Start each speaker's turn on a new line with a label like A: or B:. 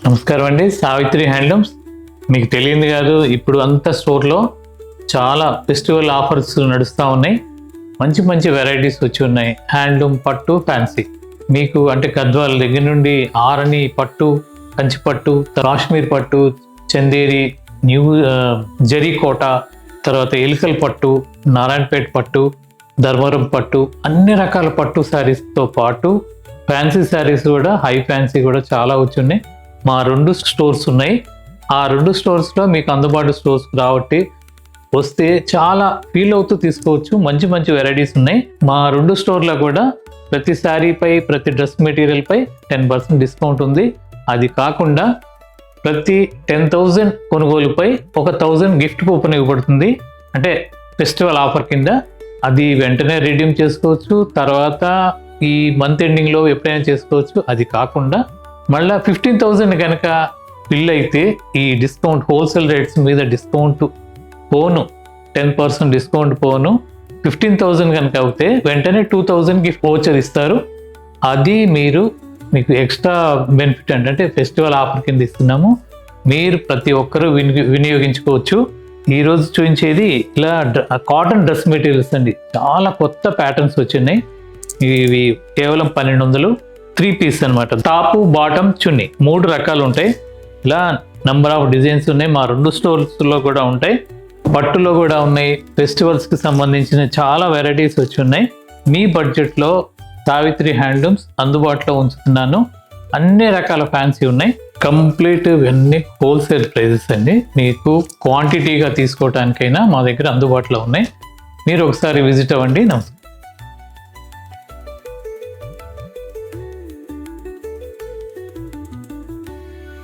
A: నమస్కారం అండి. సావిత్రి హ్యాండ్లూమ్స్ మీకు తెలియదు కాదు, ఇప్పుడు అంతా స్టోర్లో చాలా ఫెస్టివల్ ఆఫర్స్ నడుస్తూ ఉన్నాయి. మంచి మంచి వెరైటీస్ వచ్చి ఉన్నాయి. హ్యాండ్లూమ్ పట్టు ఫ్యాన్సీ మీకు అంటే గద్వాల దగ్గర నుండి ఆరణి పట్టు, కంచి పట్టు, కాశ్మీర్ పట్టు, చందేరి, న్యూ జరీకోట, తర్వాత ఎలికల్ పట్టు, నారాయణపేట పట్టు, ధర్మవరం పట్టు, అన్ని రకాల పట్టు శారీస్తో పాటు ఫ్యాన్సీ శారీస్ కూడా, హై ఫ్యాన్సీ కూడా చాలా వచ్చున్నాయి. మా 2 స్టోర్స్ ఉన్నాయి. ఆ 2 స్టోర్స్లో మీకు అందుబాటు స్టోర్స్ కాబట్టి వస్తే చాలా ఫీల్ అవుతూ తీసుకోవచ్చు. మంచి మంచి వెరైటీస్ ఉన్నాయి. మా 2 స్టోర్లో కూడా ప్రతి శారీపై, ప్రతి డ్రెస్ మెటీరియల్పై 10% డిస్కౌంట్ ఉంది. అది కాకుండా ప్రతి 10,000 కొనుగోలుపై 1,000 గిఫ్ట్ కూపన్ ఇవ్వబడుతుంది. అంటే ఫెస్టివల్ ఆఫర్ కింద. అది వెంటనే రిడీమ్ చేసుకోవచ్చు, తర్వాత ఈ మంత్ ఎండింగ్లో ఎప్పుడైనా చేసుకోవచ్చు. అది కాకుండా మళ్ళీ 15,000 కనుక బిల్ అయితే ఈ డిస్కౌంట్, హోల్సేల్ రేట్స్ మీద డిస్కౌంట్ పోను, 10% డిస్కౌంట్ పోను. 15,000 కనుక అవుతే వెంటనే 2,000 గిఫ్ట్ వోచర్ ఇస్తారు. అది మీకు ఎక్స్ట్రా బెనిఫిట్ అంటే ఫెస్టివల్ ఆఫర్ కింద ఇస్తున్నాము. మీరు ప్రతి ఒక్కరూ వినియోగించుకోవచ్చు. ఈరోజు చూపించేది ఇలా కాటన్ డ్రెస్ మెటీరియల్స్ అండి. చాలా కొత్త ప్యాటర్న్స్ వచ్చినాయి. ఇవి కేవలం 1200, 3 పీస్ అనమాట. టాపు, బాటమ్, చున్నీ 3 రకాలు ఉంటాయి. ఇలా నంబర్ ఆఫ్ డిజైన్స్ ఉన్నాయి. మా 2 స్టోర్స్లో కూడా ఉంటాయి. పట్టులో కూడా ఉన్నాయి. ఫెస్టివల్స్కి సంబంధించిన చాలా వెరైటీస్ వచ్చి ఉన్నాయి. మీ బడ్జెట్లో సావిత్రి హ్యాండ్లూమ్స్ అందుబాటులో ఉంచుతున్నాను. అన్ని రకాల ఫ్యాన్సీ ఉన్నాయి. కంప్లీట్ ఇవన్నీ హోల్సేల్ ప్రైజెస్ అండి. మీకు క్వాంటిటీగా తీసుకోవడానికైనా మా దగ్గర అందుబాటులో ఉన్నాయి. మీరు ఒకసారి విజిట్ అవ్వండి. నమస్కారం.